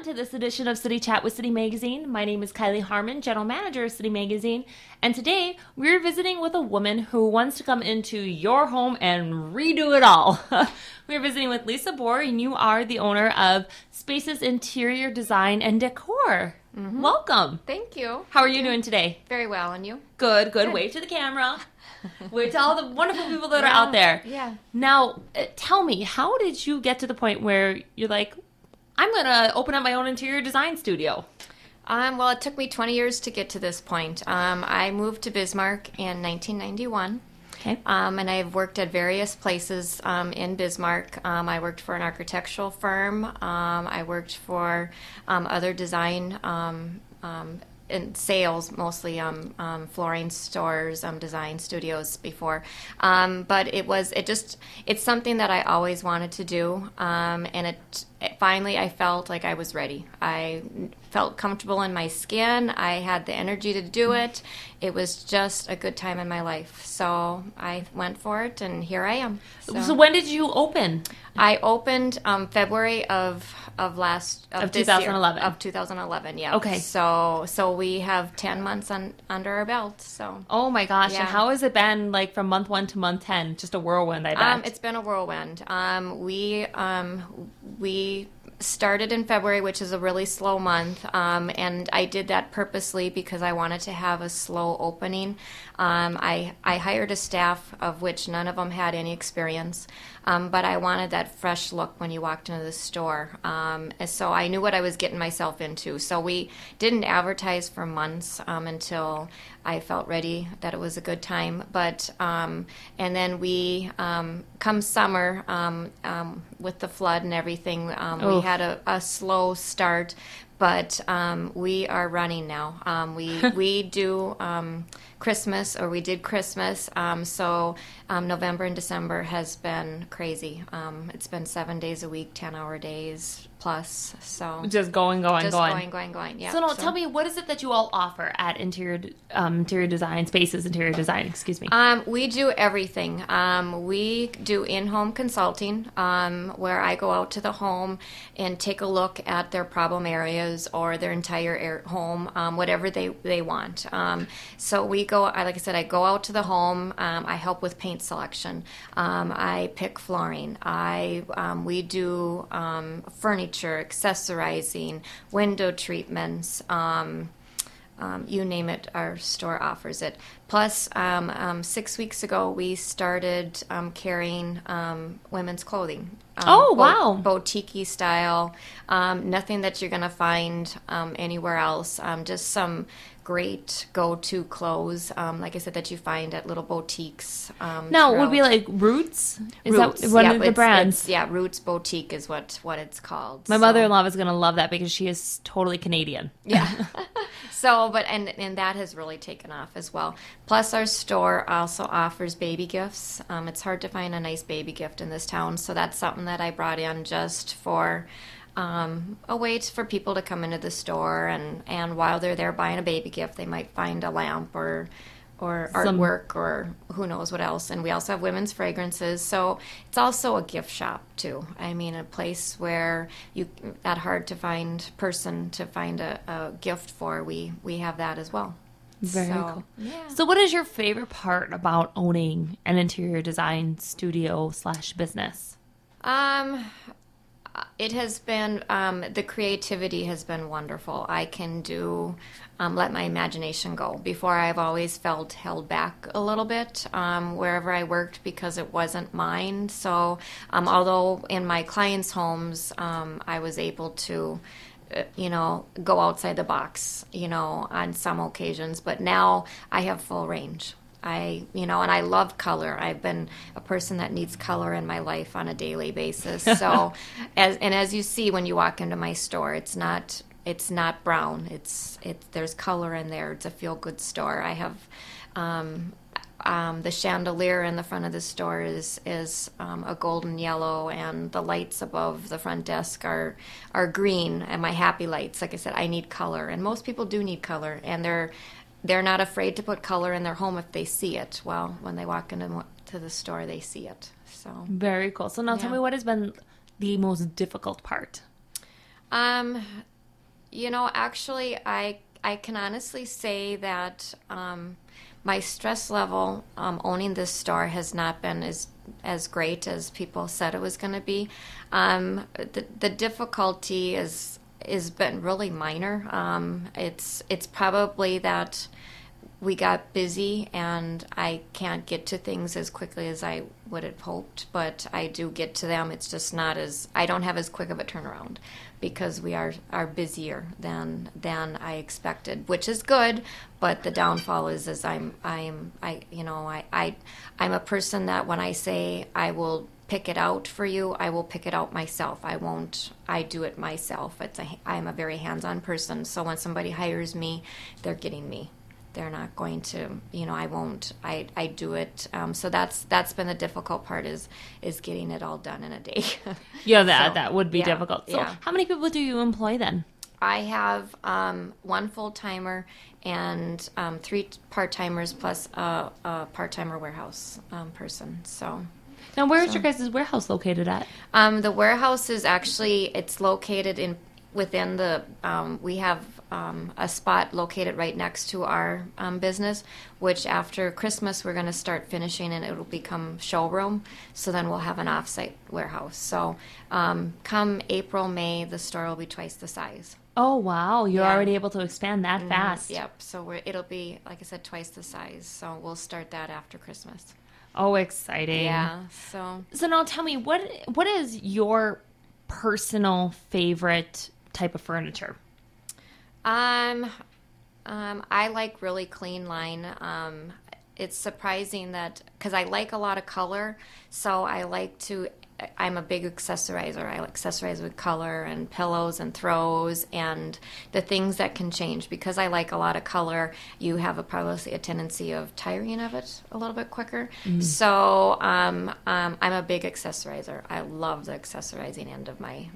everyone, to this edition of City Chat with City Magazine. My name is Kilee Harmon, General Manager of City Magazine, and today we're visiting with a woman who wants to come into your home and redo it all. We're visiting with Lisa Bohrer, and you are the owner of Spaces Interior Design and Decor. Mm-hmm. Welcome. Thank you. How are you doing today? Very well, and you? Good. Wave to the camera. Wave to all the wonderful people that are out there. Yeah. Now, tell me, how did you get to the point where you're like, I'm going to open up my own interior design studio? Well, it took me 20 years to get to this point. I moved to Bismarck in 1991. Okay. And I've worked at various places in Bismarck. I worked for an architectural firm. I worked for other design in sales, mostly flooring stores, design studios before. But it's something that I always wanted to do. And finally I felt like I was ready. I felt comfortable in my skin. I had the energy to do it. It was just a good time in my life. So I went for it, and here I am. So when did you open? I opened February of 2011. Of 2011, yeah. Okay. So we have 10 months under our belt. So. Oh my gosh! Yeah. And how has it been like from month 1 to month 10? Just a whirlwind, I bet. It's been a whirlwind. We started in February, which is a really slow month, and I did that purposely because I wanted to have a slow opening. I hired a staff of which none of them had any experience, but I wanted that fresh look when you walked into the store. So I knew what I was getting myself into. So we didn't advertise for months until I felt ready that it was a good time. But and then we come summer with the flood and everything, we had a slow start. But we are running now. We do Christmas, or we did Christmas. So November and December has been crazy. It's been 7 days a week, 10-hour days plus. So just going. Yeah. So tell me, what is it that you all offer at Interior Design Spaces Interior Design? Excuse me. We do everything. We do in-home consulting, where I go out to the home and take a look at their problem areas or their entire home, whatever they want. So we go, like I said, I go out to the home. I help with paint selection. I pick flooring. We do furniture, accessorizing, window treatments. You name it, our store offers it. Plus, 6 weeks ago, we started carrying women's clothing. Wow. Boutique style. Nothing that you're going to find anywhere else. Just some great go-to clothes, like I said, that you find at little boutiques. Now, it would be like Roots? Roots, that one of the brands? Roots Boutique is what it's called. My mother-in-law is going to love that because she is totally Canadian. Yeah. And that has really taken off as well. Plus, our store also offers baby gifts. It's hard to find a nice baby gift in this town, so that's something that I brought in just for a way for people to come into the store, and while they're there buying a baby gift, they might find a lamp or artwork or who knows what else. And we also have women's fragrances, so it's also a gift shop too. I mean, a place where that hard to find person to find a gift for, we have that as well. Very cool. Yeah. So what is your favorite part about owning an interior design studio / business? It has been, the creativity has been wonderful. I can let my imagination go. Before, I've always felt held back a little bit wherever I worked because it wasn't mine. So although in my clients' homes, I was able to go outside the box, on some occasions, but now I have full range. And I love color. I've been a person that needs color in my life on a daily basis. So, as you see when you walk into my store, it's not brown. There's color in there. It's a feel-good store. I have the chandelier in the front of the store is a golden yellow, and the lights above the front desk are green. And my happy lights, like I said, I need color, and most people do need color, and they're not afraid to put color in their home if they see it. Well, when they walk into the store, they see it. So very cool. So now tell me, what has been the most difficult part? Actually, I can honestly say that my stress level owning this store has not been as great as people said it was going to be. The difficulty is been really minor. It's probably that we got busy and I can't get to things as quickly as I would have hoped, but I do get to them. It's just not as, I don't have as quick of a turnaround because we are busier than I expected, which is good. But the downfall is I'm a person that when I say I will pick it out for you, I will pick it out myself. I do it myself. I'm a very hands-on person. So when somebody hires me, they're getting me. They're not going to, I do it. So that's been the difficult part is getting it all done in a day. Yeah, that would be difficult. So yeah. How many people do you employ then? I have one full-timer and 3 part-timers plus a part-timer warehouse person. So now where's your guys' warehouse located at? The warehouse is actually, it's located within the, we have a spot located right next to our business, which after Christmas we're going to start finishing and it will become showroom. So then we'll have an off-site warehouse. So come April, May, the store will be twice the size. Oh, wow. You're already able to expand that fast. Yep. So it'll be, like I said, twice the size. So we'll start that after Christmas. Oh, exciting. Yeah. So now tell me, what is your personal favorite type of furniture? I like really clean line. It's surprising that, because I like a lot of color, so I'm a big accessorizer. I accessorize with color and pillows and throws and the things that can change. Because I like a lot of color, you have probably a tendency of tiring of it a little bit quicker. So I'm a big accessorizer. I love the accessorizing end of my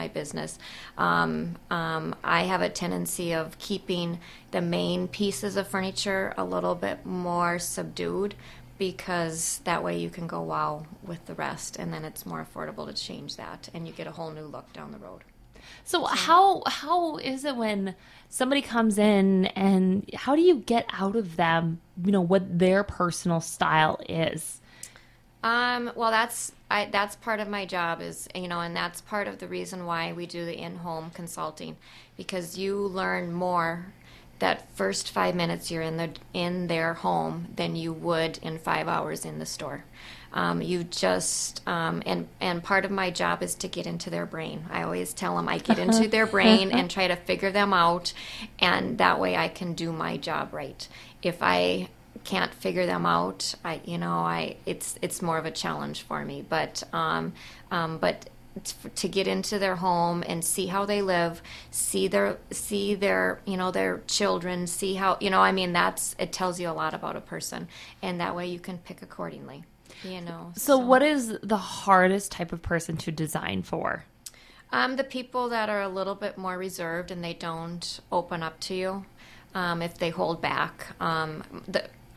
business. I have a tendency of keeping the main pieces of furniture a little bit more subdued, because that way you can go wow with the rest, and then it's more affordable to change that, and you get a whole new look down the road. So how is it when somebody comes in, and how do you get out of them, what their personal style is? Well, that's part of my job is, and that's part of the reason why we do the in-home consulting, because you learn more that first 5 minutes you're in their home than you would in 5 hours in the store. You just and part of my job is to get into their brain. I always tell them I get into their brain and try to figure them out, and that way I can do my job right. If I can't figure them out, it's more of a challenge for me. But to get into their home and see how they live, see their their children, see how it tells you a lot about a person, and that way you can pick accordingly. So what is the hardest type of person to design for? The people that are a little bit more reserved and they don't open up to you. If they hold back,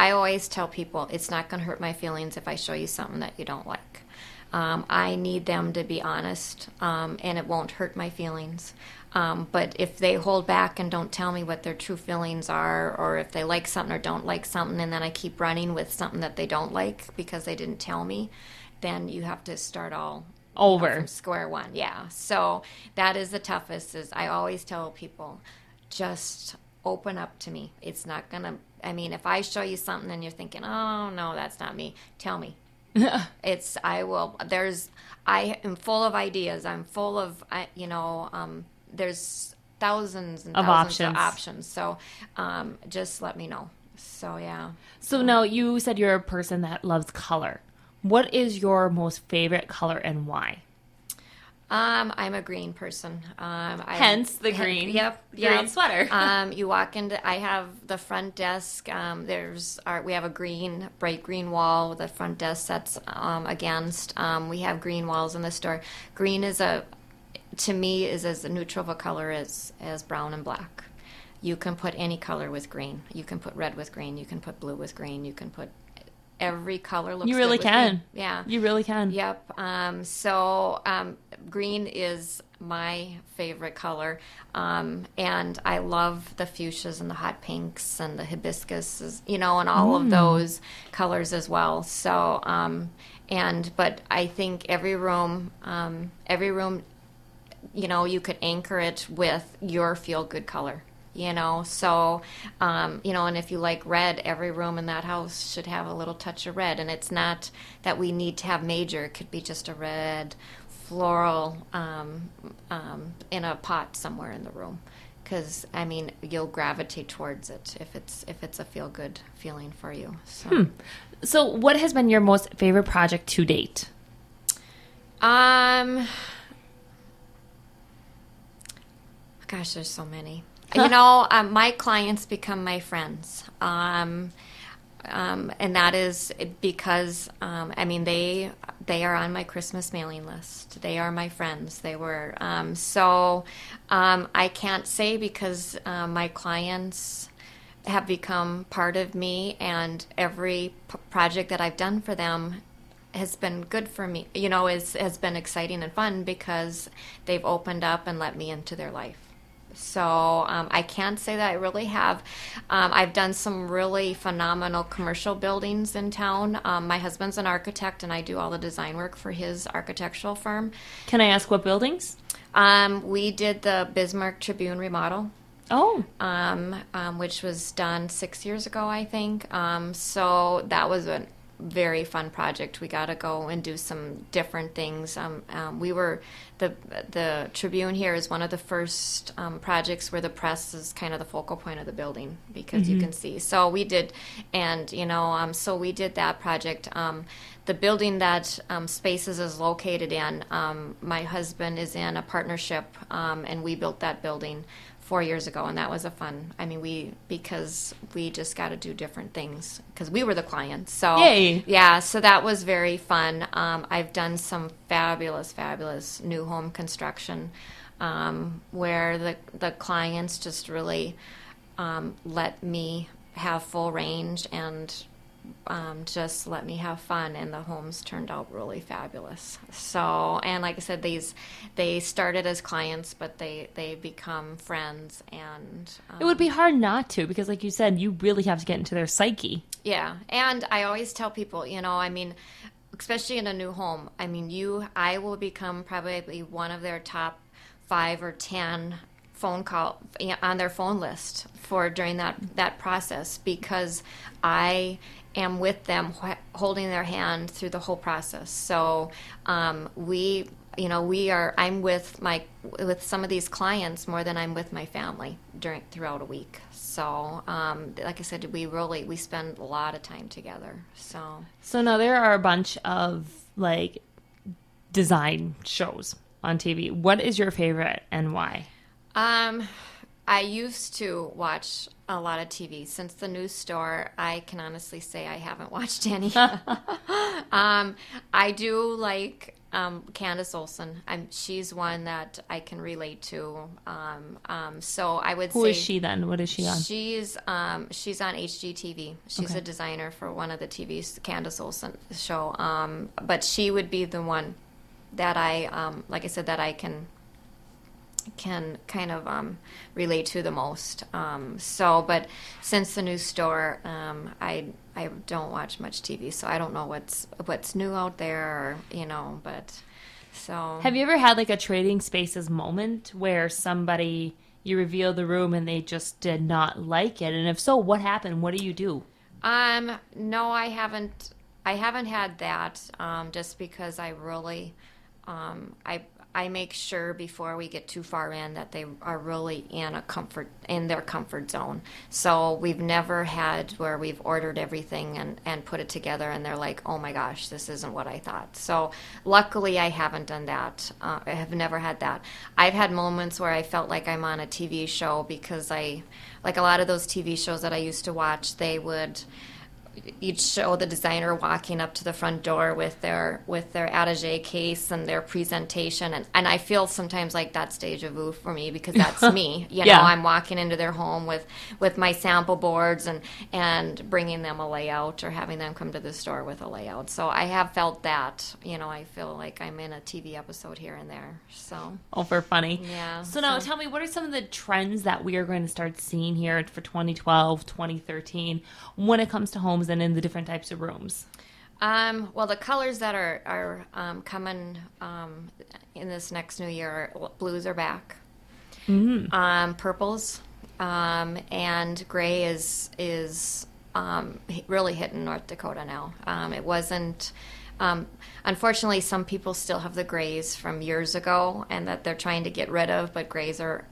I always tell people it's not going to hurt my feelings if I show you something that you don't like. I need them to be honest, and it won't hurt my feelings. But if they hold back and don't tell me what their true feelings are, or if they like something or don't like something, and then I keep running with something that they don't like because they didn't tell me, then you have to start all over from square one. Yeah. So that is the toughest. Is I always tell people, just open up to me. It's not gonna. If I show you something and you're thinking, oh no, that's not me, tell me. I am full of ideas. I'm full of, there's thousands and thousands of options. So just let me know. So, yeah. So now you said you're a person that loves color. What is your most favorite color and why? I'm a green person. Hence the green. Yep. Green sweater. You walk into. I have the front desk. We have a bright green wall with the front desk sets against. We have green walls in the store. Green to me is as neutral of a color as brown and black. You can put any color with green. You can put red with green. You can put blue with green. You can put every color looks You really good with can. me. Yeah. You really can. Yep. So green is my favorite color. And I love the fuchsias and the hot pinks and the hibiscus, and all of those colors as well. So, but I think every room, you could anchor it with your feel-good color. So, and if you like red, every room in that house should have a little touch of red. And it's not that we need to have major. It could be just a red floral in a pot somewhere in the room. Because, you'll gravitate towards it if it's a feel-good feeling for you. So what has been your most favorite project to date? Gosh, there's so many. My clients become my friends. And that is because, they are on my Christmas mailing list. They are my friends. They were. I can't say because my clients have become part of me, and every project that I've done for them has been good for me, has been exciting and fun because they've opened up and let me into their life. So I can't say that I really have. I've done some really phenomenal commercial buildings in town. My husband's an architect, and I do all the design work for his architectural firm. Can I ask what buildings? We did the Bismarck Tribune remodel. Oh. Which was done 6 years ago, I think. So that was a very fun project. We got to go and do some different things. We were the Tribune here is one of the first projects where the press is kind of the focal point of the building because you can see. So we did, and so we did that project. The building that Spaces is located in, my husband is in a partnership, and we built that building 4 years ago, and that was a fun. Because we just got to do different things because we were the clients. So yay. Yeah, so that was very fun. I've done some fabulous new home construction where the clients just really let me have full range and just let me have fun, and the homes turned out really fabulous. So, and like I said, they started as clients, but they become friends, and it would be hard not to, because like you said, you really have to get into their psyche. Yeah, and I always tell people, especially in a new home, I will become probably one of their top 5 or 10 phone call on their phone list for during that process, because I am with them, holding their hand through the whole process. So I'm with some of these clients more than I'm with my family throughout a week. So like I said, we spend a lot of time together. So now there are a bunch of like design shows on TV. What is your favorite and why? I used to watch a lot of TV. Since the news store, I can honestly say I haven't watched any. I do like Candace Olsen. She's one that I can relate to. So I would say. Who is she then? What is she on? She's on HGTV. She's a designer for one of the TVs, Candace Olsen show. But she would be the one that I, like I said, that I can kind of relate to the most. But since the news store, I don't watch much TV, so I don't know what's new out there, but so. Have you ever had like a Trading Spaces moment where you reveal the room and they just did not like it? And if so, what happened? What do you do? No, I haven't had that, just because I really, I make sure before we get too far in that they are really in their comfort zone. So we've never had where we've ordered everything and put it together and they're like, oh my gosh, this isn't what I thought. So luckily I haven't done that. I have never had that. I've had moments where I felt like I'm on a TV show because like a lot of those TV shows that I used to watch, they would, you'd show the designer walking up to the front door with their attaché case and their presentation, and I feel sometimes like that's deja vu for me, because that's me. Yeah. I'm walking into their home with my sample boards and bringing them a layout, or having them come to the store with a layout. So I have felt that. I feel like I'm in a TV episode here and there. So for funny. Yeah. So now tell me, what are some of the trends that we are going to start seeing here for 2012, 2013 when it comes to homes and in the different types of rooms? Well, the colors that are coming in this next new year, blues are back. Mm-hmm. Purples, and gray is really hitting North Dakota now. It wasn't. Unfortunately, some people still have the grays from years ago, and that they're trying to get rid of. But grays are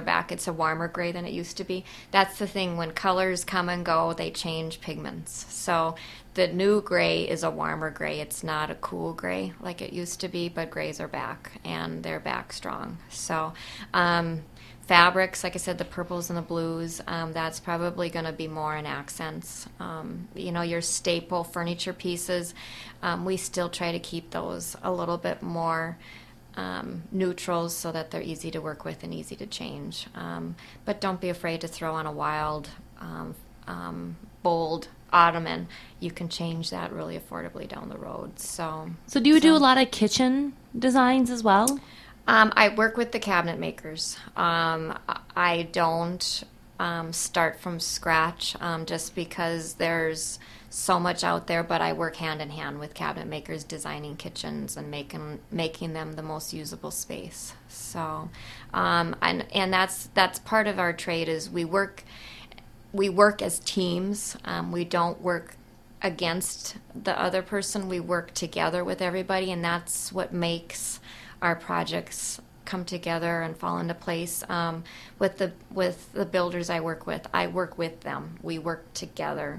back. It's a warmer gray than it used to be. That's the thing. When colors come and go, they change pigments. So the new gray is a warmer gray. It's not a cool gray like it used to be. But grays are back, and they're back strong. So. Fabrics, like I said, the purples and the blues, that's probably going to be more in accents. Your staple furniture pieces, we still try to keep those a little bit more neutrals, so that they're easy to work with and easy to change. But don't be afraid to throw on a wild, bold ottoman. You can change that really affordably down the road. So do you do a lot of kitchen designs as well? I work with the cabinet makers. I don't start from scratch, just because there's so much out there, but I work hand in hand with cabinet makers, designing kitchens and making them the most usable space. So, and that's part of our trade, is we work as teams. We don't work against the other person. We work together with everybody, and that's what makes our projects come together and fall into place. With the builders I work with them. We work together.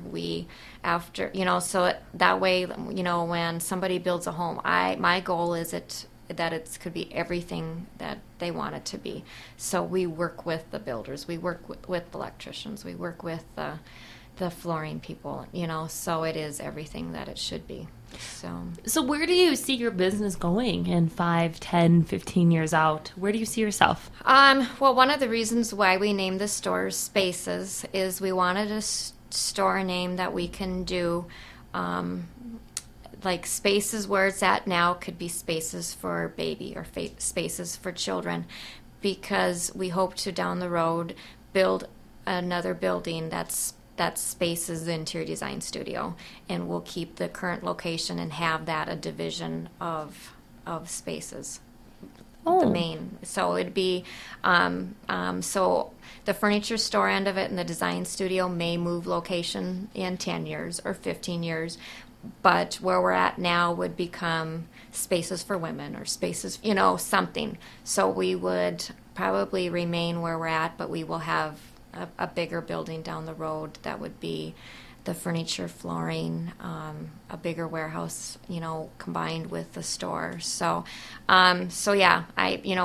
So that way, when somebody builds a home, my goal is that it could be everything that they want it to be. So we work with the builders. We work with electricians. We work with the flooring people. So it is everything that it should be. So where do you see your business going in 5, 10, 15 years out? Where do you see yourself? Well, one of the reasons why we named the store Spaces is we wanted a store name that we can do, like Spaces where it's at now could be Spaces for baby, or Spaces for children, because we hope to down the road build another building that's Spaces Interior Design Studio, and we'll keep the current location and have that a division of Spaces. The main. So it'd be so the furniture store end of it and the design studio may move location in 10 years or 15 years, but where we're at now would become Spaces for Women, or Spaces, something. So we would probably remain where we're at, but we will have a bigger building down the road that would be the furniture, flooring, a bigger warehouse, combined with the store. So yeah,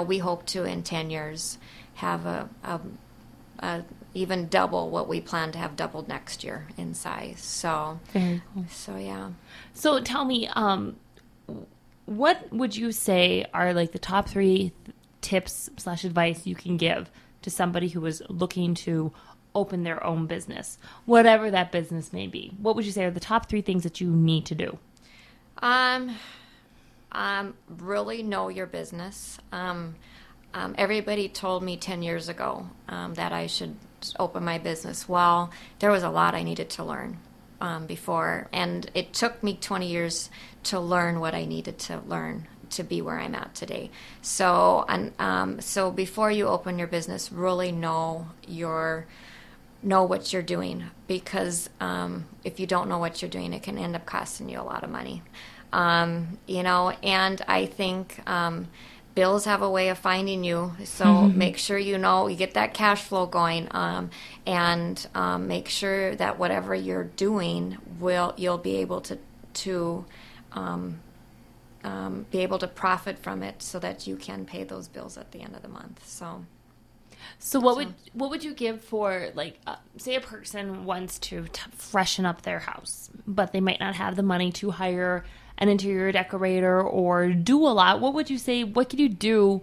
we hope to in 10 years have a even double what we plan to have doubled next year in size. So very cool. So yeah. So tell me, what would you say are like the top 3 tips / advice you can give to somebody who is looking to open their own business, whatever that business may be? What would you say are the top 3 things that you need to do? Really know your business. Everybody told me 10 years ago that I should open my business. Well, there was a lot I needed to learn before, and it took me 20 years to learn what I needed to learn to be where I'm at today. So before you open your business, really know what you're doing, because if you don't know what you're doing, it can end up costing you a lot of money. And I think bills have a way of finding you, so make sure you get that cash flow going, and make sure that whatever you're doing, you'll be able to be able to profit from it, so that you can pay those bills at the end of the month. So So what would you give for, like, say a person wants to freshen up their house, but they might not have the money to hire an interior decorator or do a lot. What would you say, what could you do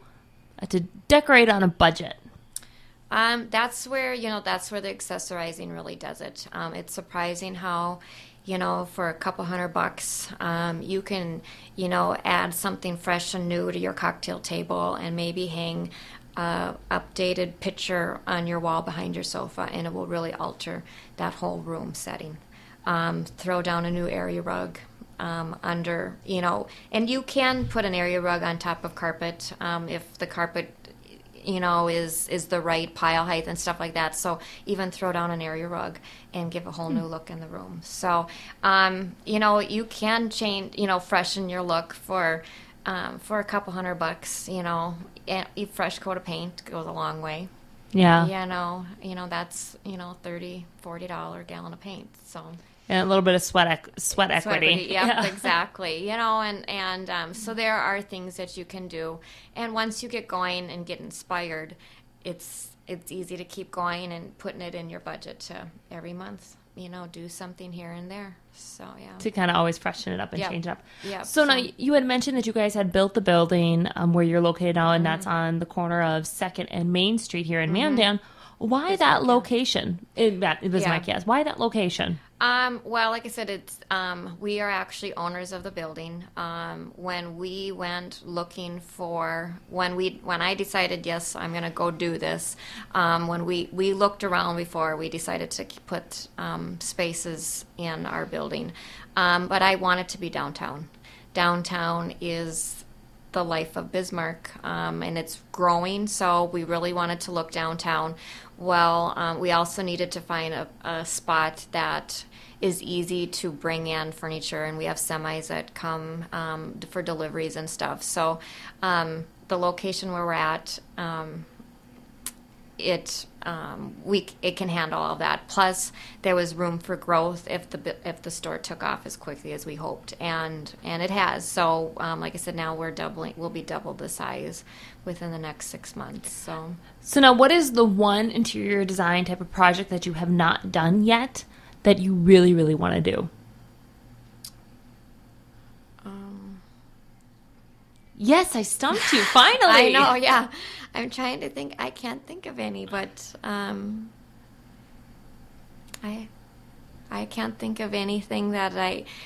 to decorate on a budget? That's where the accessorizing really does it. It's surprising how, for a couple $100, you can, add something fresh and new to your cocktail table and maybe hang a updated picture on your wall behind your sofa, and it will really alter that whole room setting. Throw down a new area rug under, and you can put an area rug on top of carpet if the carpet is the right pile height and stuff like that. So even throw down an area rug and give a whole new look in the room. So, you can change, freshen your look for a couple $100, and a fresh coat of paint goes a long way. Yeah. That's, $30-$40 gallon of paint. So. And a little bit of sweat equity. Yeah, exactly. So there are things that you can do. And once you get going and get inspired, it's easy to keep going and putting it in your budget to every month, do something here and there. So, yeah. To kind of always freshen it up and change it up. Yeah. So now you had mentioned that you guys had built the building where you're located now, and that's on the corner of 2nd and Main Street here in Mandan. Why that location? Bismarck, yes. Why that location? Well, like I said, it's we are actually owners of the building. When we went looking for when I decided, yes, I'm going to go do this. When we looked around before we decided to put spaces in our building, but I want it to be downtown. Downtown is the life of Bismarck, and it's growing, so we really wanted to look downtown. Well, we also needed to find a spot that is easy to bring in furniture, and we have semis that come for deliveries and stuff. So the location where we're at, it can handle all of that. Plus, there was room for growth if the store took off as quickly as we hoped, and it has. So, like I said, now we'll be double the size within the next 6 months. So now, what is the one interior design type of project that you have not done yet that you really, really want to do? Yes, I stumped you, finally. I know, yeah. I'm trying to think. I can't think of any, but I can't think of anything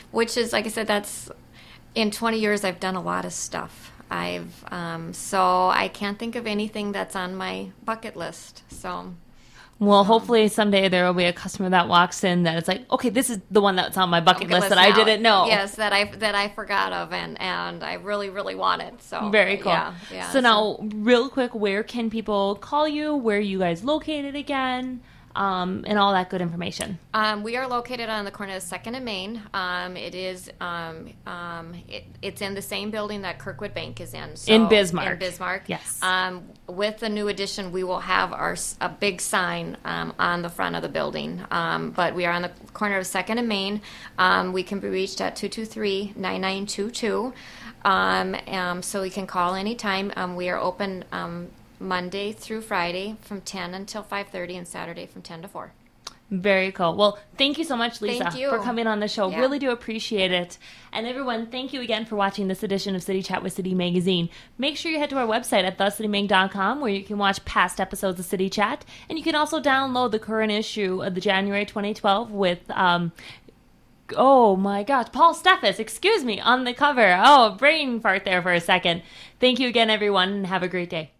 which is, like I said, that's, in 20 years I've done a lot of stuff. So I can't think of anything that's on my bucket list, so... Well, hopefully someday there will be a customer that walks in that it's like, okay, this is the one that's on my bucket list that I didn't know. Yes, that I forgot of, and I really, really want it. So very cool. Yeah. So now, real quick, where can people call you? Where are you guys located again? And all that good information. We are located on the corner of 2nd and Main. It is it's in the same building that Kirkwood Bank is in. So, in Bismarck. In Bismarck. Yes. With the new addition, we will have a big sign on the front of the building. But we are on the corner of 2nd and Main. We can be reached at 223-9922. So you can call anytime. We are open Monday through Friday from 10 until 5:30, and Saturday from 10 to 4. Very cool. Well, thank you so much, Lisa, for coming on the show. Yeah. Really do appreciate it. And everyone, thank you again for watching this edition of City Chat with City Magazine. Make sure you head to our website at thecitymag.com, where you can watch past episodes of City Chat. And you can also download the current issue of the January 2012 with... oh my gosh, Paul Steffes, excuse me, on the cover. Oh, brain fart there for a second. Thank you again, everyone, and have a great day.